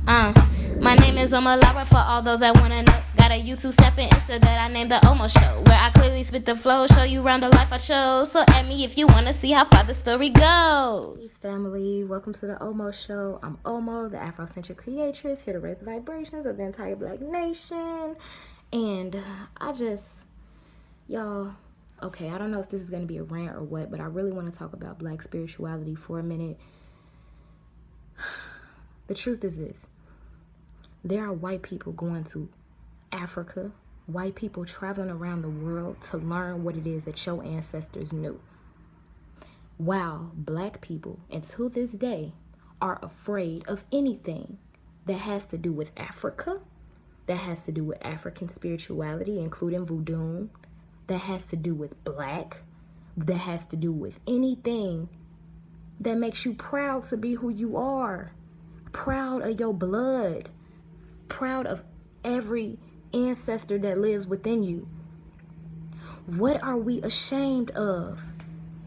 Uh, my name is Omalawa for all those that wanna know. Got a YouTube stepping Insta that I named the Omo Show, where I clearly spit the flow, show you around the life I chose. So add me if you wanna see how far the story goes. Peace, family. Welcome to the Omo Show. I'm Omo, the Afrocentric creatress, here to raise the vibrations of the entire Black nation. And y'all, okay, I don't know if this is gonna be a rant or what, but I really want to talk about Black spirituality for a minute. The truth is this. There are white people going to Africa, white people traveling around the world to learn what it is that your ancestors knew. While Black people, and to this day, are afraid of anything that has to do with Africa, that has to do with African spirituality, including Voodoo, that has to do with Black, that has to do with anything that makes you proud to be who you are, proud of your blood, proud of every ancestor that lives within you. What are we ashamed of?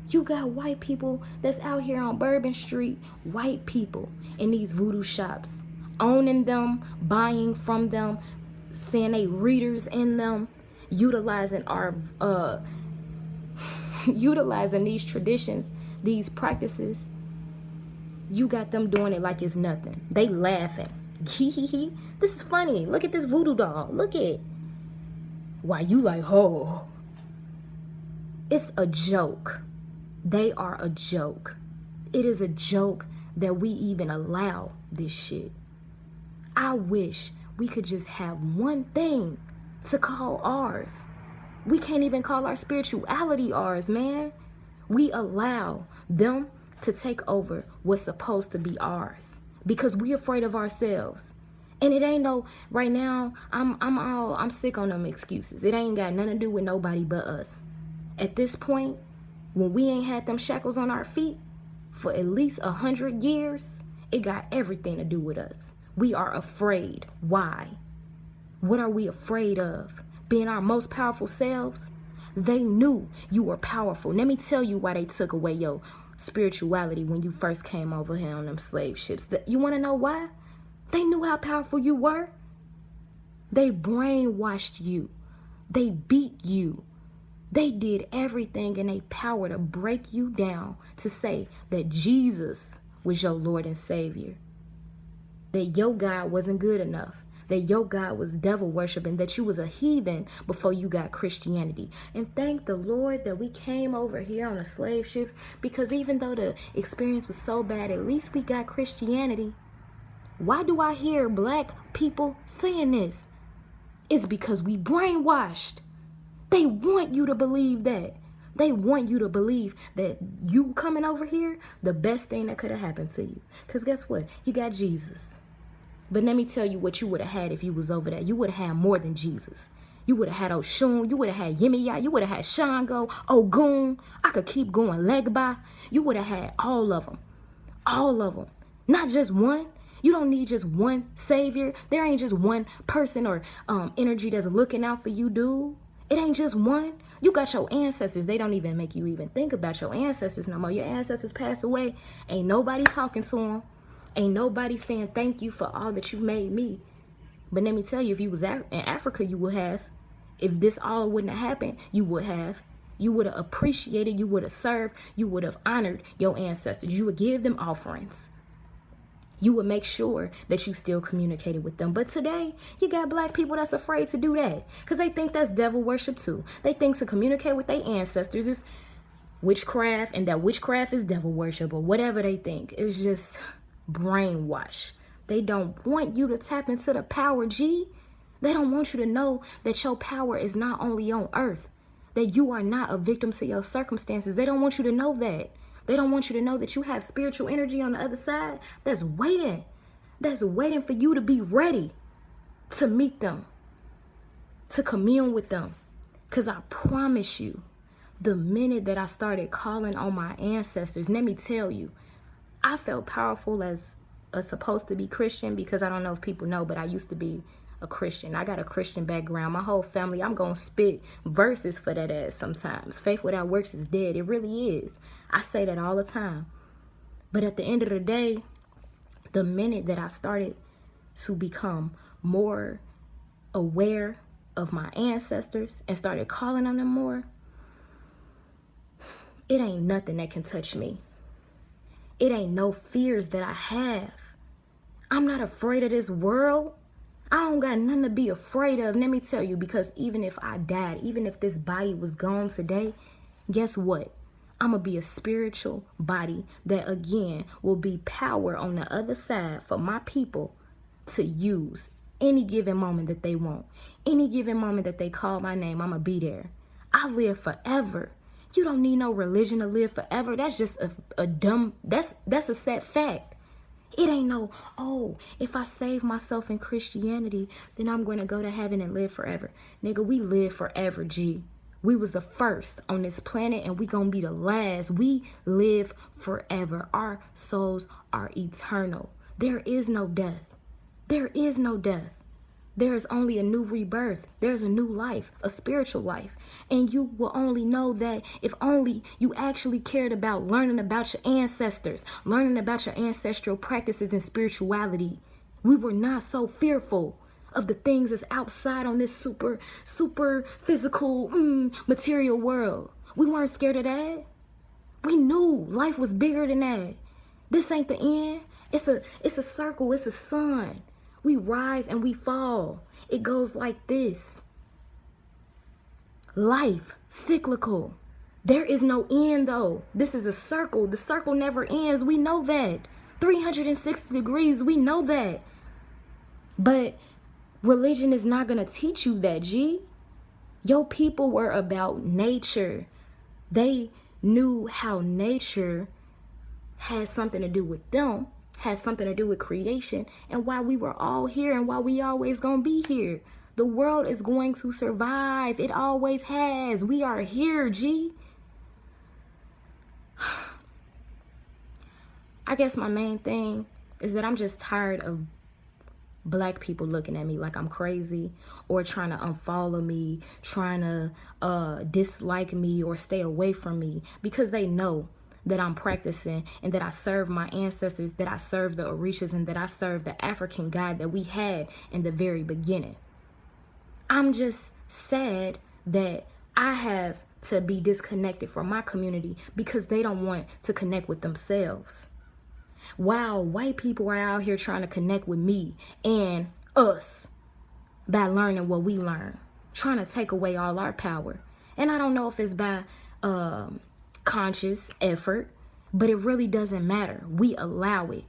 You got white people that's out here on Bourbon Street, white people in these voodoo shops, owning them, buying from them, saying they readers in them, utilizing utilizing these traditions, these practices. You got them doing it like it's nothing. They laughing. This is funny. Look at this voodoo doll. Look at. Why you like, oh. It's a joke. They are a joke. It is a joke that we even allow this shit. I wish we could just have one thing to call ours. We can't even call our spirituality ours, man. We allow them to take over what's supposed to be ours because we're afraid of ourselves. And it ain't no, right now, I'm sick on them excuses. It ain't got nothing to do with nobody but us. At this point, when we ain't had them shackles on our feet for at least 100 years, it got everything to do with us. We are afraid. Why? What are we afraid of? Being our most powerful selves? They knew you were powerful. Let me tell you why they took away your spirituality when you first came over here on them slave ships. You want to know why? They knew how powerful you were. They brainwashed you. They beat you. They did everything in their power to break you down, to say that Jesus was your Lord and Savior, that your God wasn't good enough, that your God was devil worshiping, that you was a heathen before you got Christianity. And thank the Lord that we came over here on the slave ships, because even though the experience was so bad, at least we got Christianity. Why do I hear Black people saying this? It's because we brainwashed. They want you to believe that. They want you to believe that you coming over here, the best thing that could have happened to you. Because guess what? You got Jesus. But let me tell you what you would have had if you was over there. You would have had more than Jesus. You would have had Oshun. You would have had Yemiya. You would have had Shango, Ogun. I could keep going. Legba. You would have had all of them. All of them. Not just one. You don't need just one savior. There ain't just one person or energy that's looking out for you, dude. It ain't just one. You got your ancestors. They don't even make you even think about your ancestors no more. Your ancestors passed away. Ain't nobody talking to them. Ain't nobody saying thank you for all that you made me. But let me tell you, if you was in Africa, you would have. If this all wouldn't have happened, you would have. You would have appreciated. You would have served. You would have honored your ancestors. You would give them offerings. You would make sure that you still communicated with them. But today, you got Black people that's afraid to do that because they think that's devil worship too. They think to communicate with their ancestors is witchcraft, and that witchcraft is devil worship, or whatever they think. It's just brainwash. They don't want you to tap into the power, G. They don't want you to know that your power is not only on earth, that you are not a victim to your circumstances. They don't want you to know that. They don't want you to know that you have spiritual energy on the other side that's waiting for you to be ready to meet them, to commune with them. Because I promise you, the minute that I started calling on my ancestors, let me tell you, I felt powerful as a supposed to be Christian, because I don't know if people know, but I used to be a Christian. I got a Christian background. My whole family, I'm going to spit verses for that ass sometimes. Faith without works is dead. It really is. I say that all the time. But at the end of the day, the minute that I started to become more aware of my ancestors and started calling on them more, it ain't nothing that can touch me. It ain't no fears that I have. I'm not afraid of this world. I don't got nothing to be afraid of. Let me tell you, because even if I died, even if this body was gone today, guess what? I'm going to be a spiritual body that, again, will be power on the other side for my people to use any given moment that they want. Any given moment that they call my name, I'm going to be there. I live forever. You don't need no religion to live forever. That's just a dumb, that's a sad fact. It ain't no, oh, if I save myself in Christianity, then I'm going to go to heaven and live forever. Nigga, we live forever, G. We was the first on this planet and we gonna be the last. We live forever. Our souls are eternal. There is no death. There is no death. There is only a new rebirth. There's a new life, a spiritual life. And you will only know that if only you actually cared about learning about your ancestors, learning about your ancestral practices and spirituality. We were not so fearful of the things that's outside on this super physical, material world. We weren't scared of that. We knew life was bigger than that. This ain't the end. It's a circle. It's a sun. We rise and we fall. It goes like this. Life, cyclical. There is no end though. This is a circle. The circle never ends. We know that. 360 degrees. We know that. But religion is not going to teach you that, G. Your people were about nature. They knew how nature had something to do with them, had something to do with creation, and why we were all here and why we always going to be here. The world is going to survive. It always has. We are here, G. I guess my main thing is that I'm just tired of Black people looking at me like I'm crazy or trying to unfollow me, trying to dislike me or stay away from me because they know that I'm practicing and that I serve my ancestors, that I serve the Orishas, and that I serve the African God that we had in the very beginning. I'm just sad that I have to be disconnected from my community because they don't want to connect with themselves. While white people are out here trying to connect with me and us by learning what we learn, trying to take away all our power. And I don't know if it's by conscious effort, but it really doesn't matter. We allow it.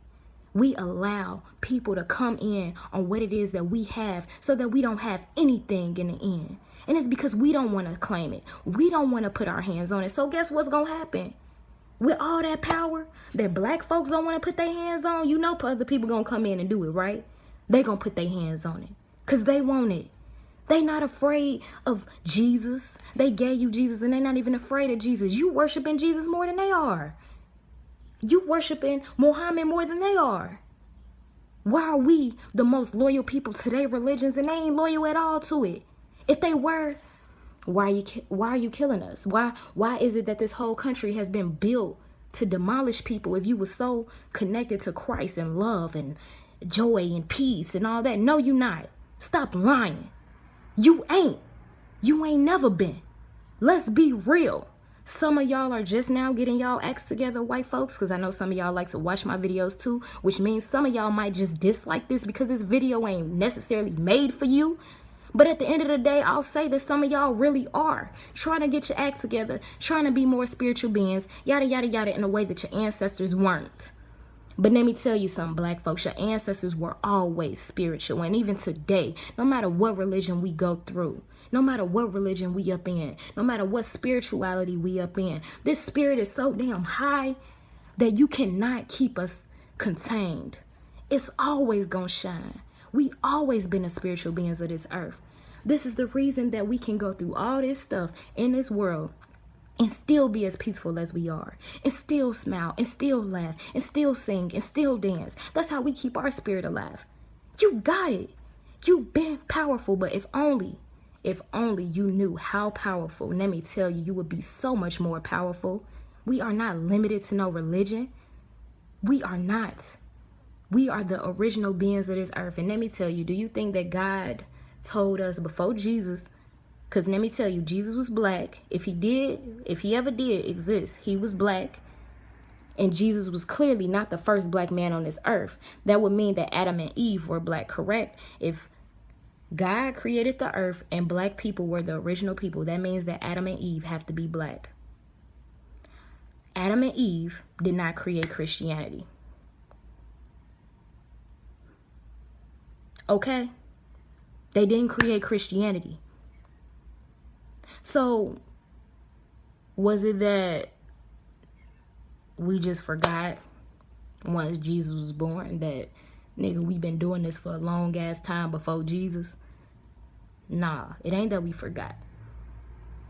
We allow people to come in on what it is that we have so that we don't have anything in the end. And it's because we don't want to claim it. We don't want to put our hands on it. So guess what's going to happen? With all that power that Black folks don't want to put their hands on, you know other people going to come in and do it, right? They going to put their hands on it because they want it. They not afraid of Jesus. They gave you Jesus and they not even afraid of Jesus. You worshiping Jesus more than they are. You worshiping Muhammad more than they are. Why are we the most loyal people to their religions and they ain't loyal at all to it? If they were, why are you killing us? Why is it that this whole country has been built to demolish people if you were so connected to Christ and love and joy and peace and all that? No, you not. Stop lying. You ain't. You ain't never been. Let's be real. Some of y'all are just now getting y'all acts together, white folks, because I know some of y'all like to watch my videos too, which means some of y'all might just dislike this because this video ain't necessarily made for you. But at the end of the day, I'll say that some of y'all really are trying to get your act together, trying to be more spiritual beings, yada, yada, yada, in a way that your ancestors weren't. But let me tell you something, Black folks, your ancestors were always spiritual. And even today, no matter what religion we go through, no matter what religion we up in, no matter what spirituality we up in, this spirit is so damn high that you cannot keep us contained. It's always gonna shine. We always been the spiritual beings of this earth. This is the reason that we can go through all this stuff in this world and still be as peaceful as we are, and still smile, and still laugh, and still sing, and still dance. That's how we keep our spirit alive. You got it. You've been powerful, but if only you knew how powerful, let me tell you, you would be so much more powerful. We are not limited to no religion. We are not. We are the original beings of this earth. And let me tell you, do you think that God told us before Jesus, because let me tell you, Jesus was black. If he ever did exist, he was black. And Jesus was clearly not the first black man on this earth. That would mean that Adam and Eve were black, correct? If God created the earth and black people were the original people, that means that Adam and Eve have to be black. Adam and Eve did not create Christianity. Okay? They didn't create Christianity. So, was it that we just forgot once Jesus was born that, nigga, we been doing this for a long ass time before Jesus? Nah, it ain't that we forgot.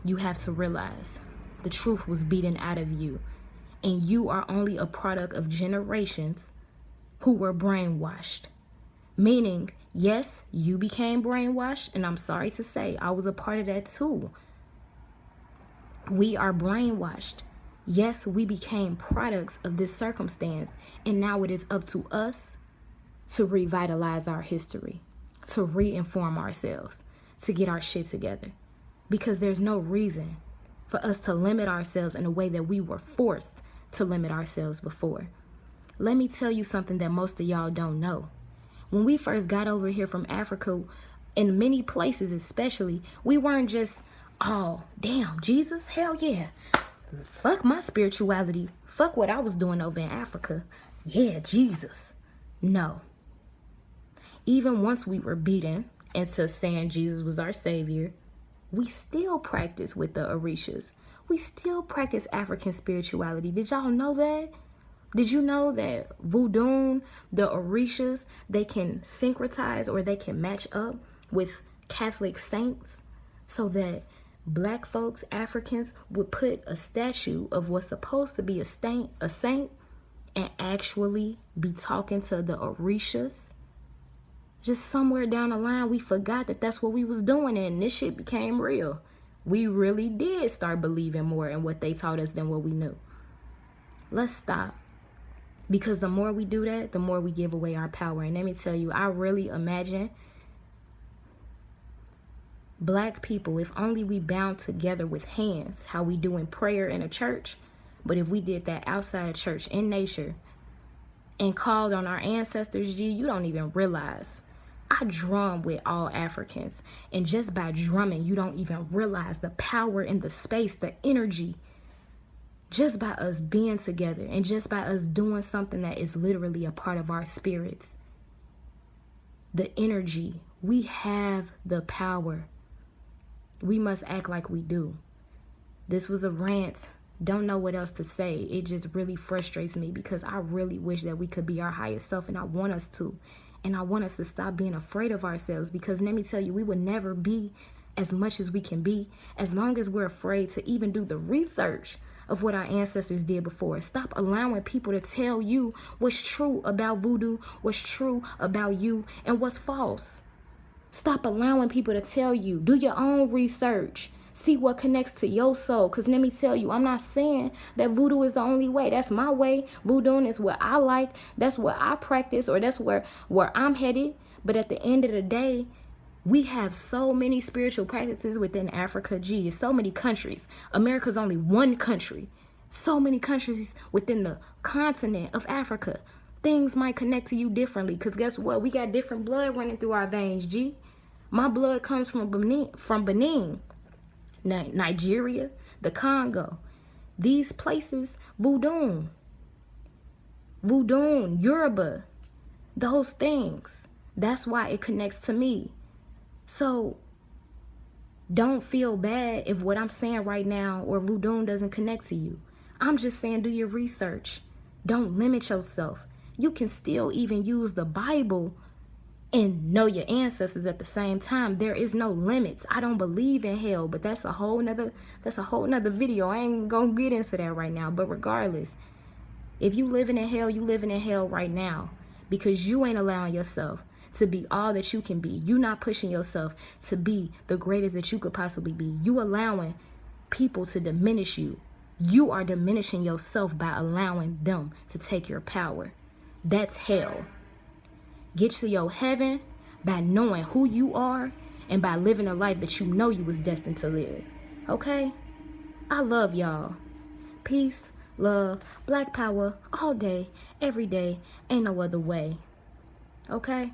You have to realize the truth was beaten out of you. And you are only a product of generations who were brainwashed. Meaning, yes, you became brainwashed, and I'm sorry to say, I was a part of that too. We are brainwashed. Yes, we became products of this circumstance, and now it is up to us to revitalize our history, to re-inform ourselves, to get our shit together. Because there's no reason for us to limit ourselves in a way that we were forced to limit ourselves before. Let me tell you something that most of y'all don't know. When we first got over here from Africa, in many places especially, we weren't just, oh, damn, Jesus, hell yeah. Fuck my spirituality. Fuck what I was doing over in Africa. Yeah, Jesus. No. Even once we were beaten into saying Jesus was our savior, we still practice with the Orishas. We still practice African spirituality. Did y'all know that? Did you know that Vodun, the Orishas, they can syncretize or they can match up with Catholic saints so that black folks, Africans, would put a statue of what's supposed to be a saint, and actually be talking to the Orishas? Just somewhere down the line, we forgot that that's what we was doing, and this shit became real. We really did start believing more in what they taught us than what we knew. Let's stop. Because the more we do that, the more we give away our power. And let me tell you, I really imagine black people, if only we bound together with hands, how we do in prayer in a church. But if we did that outside of church, in nature, and called on our ancestors, G, you don't even realize. I drum with all Africans. And just by drumming, you don't even realize the power in the space, the energy. Just by us being together and just by us doing something that is literally a part of our spirits. The energy, we have the power. We must act like we do. This was a rant. Don't know what else to say. It just really frustrates me because I really wish that we could be our highest self, and I want us to. And I want us to stop being afraid of ourselves, because let me tell you, we will never be as much as we can be as long as we're afraid to even do the research of what our ancestors did before. Stop allowing people to tell you what's true about voodoo, what's true about you, and what's false. Stop allowing people to tell you. Do your own research. See what connects to your soul. Because let me tell you, I'm not saying that voodoo is the only way. That's my way. Voodoo is what I like. That's what I practice, or that's where I'm headed. But at the end of the day, we have so many spiritual practices within Africa. Gee, so many countries. America's only one country. So many countries within the continent of Africa. Things might connect to you differently, because guess what? We got different blood running through our veins, G. My blood comes from Benin, Nigeria, the Congo. These places, Vodun, Yoruba, those things. That's why it connects to me. So don't feel bad if what I'm saying right now or Voodoo doesn't connect to you. I'm just saying, do your research. Don't limit yourself. You can still even use the Bible and know your ancestors at the same time. There is no limits. I don't believe in hell, but that's a whole nother video. I ain't gonna get into that right now. But regardless, if you living in hell, you living in hell right now, because you ain't allowing yourself to be all that you can be. You not pushing yourself to be the greatest that you could possibly be. You allowing people to diminish you. You are diminishing yourself by allowing them to take your power. That's hell. Get to your heaven by knowing who you are and by living a life that you know you was destined to live. Okay? I love y'all. Peace, love, black power, all day, every day, ain't no other way. Okay?